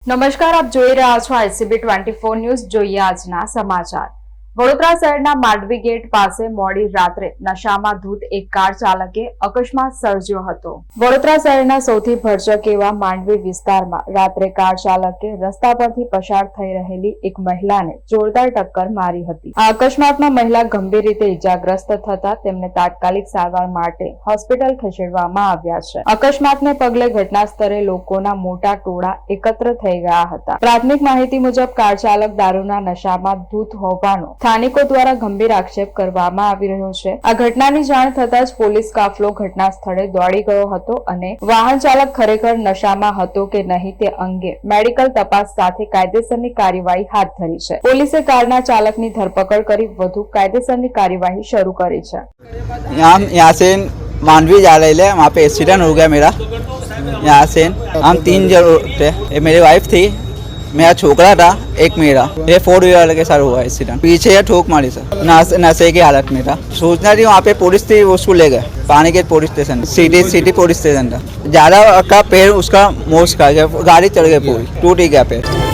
નમસ્કાર, આપ જોઈ રહ્યા છો ICB 24 ન્યૂઝ. જોઈએ આજના સમાચાર. વડોદરા શહેરના માંડવી ગેટ પાસે મોડી રાત્રે નશામાં ધૂત એક કાર ચાલકે અકસ્માત સર્જ્યો હતો. વડોદરા શહેરના સૌથી ભરચક એવા માંડવી વિસ્તારમાં રાત્રે કાર ચાલકે રસ્તા પરથી પસાર થઈ રહેલી એક મહિલાને જોરદાર ટક્કર મારી હતી. આ અકસ્માતમાં મહિલા ગંભીર રીતે ઇજાગ્રસ્ત થતા તેમને તાત્કાલિક સારવાર માટે હોસ્પિટલ ખસેડવામાં આવ્યા છે. અકસ્માતને પગલે ઘટના સ્થળે લોકોના મોટા ટોળા એકત્ર થઈ ગયા હતા. પ્રાથમિક માહિતી મુજબ કાર ચાલક દારૂના નશામાં ધૂત હોવાનો સ્થાનિકો દ્વારા ગંભીર આક્ષેપ કરવામાં આવી રહ્યો છે. આ ઘટનાની જાણ થતાં જ પોલીસ કાફલો ઘટના સ્થળે દોડી ગયો હતો અને વાહન ચાલક ખરેખર નશામાં હતો કે નહીં તે અંગે મેડિકલ તપાસ સાથે કાયદેસરની કાર્યવાહી હાથ ધરી છે. પોલીસે કારના ચાલકની ધરપકડ કરી વધુ કાયદેસરની કાર્યવાही શરૂ કરી છે. यहाँ से मांडवी जा रहे थे, वहाँ पे एक्सीडेंट हो गया मेरा. यहाँ से हम 3 जन थे. एक मेरी वाइफ थी, मेरा छोकरा था, एक मेरा. ये 4 व्हीलर के साथ हुआ एक्सीडेंट. पीछे ये ठोक मारी सर, नशे की हालत में था. सोचना थी वहाँ पे पुलिस थी, उसको ले गए Pani gate police station, city police station था. ज़्यादा का पैर उसका मोच खा गया, गाड़ी चढ़ गई पूरी, टूट ही गया पैर.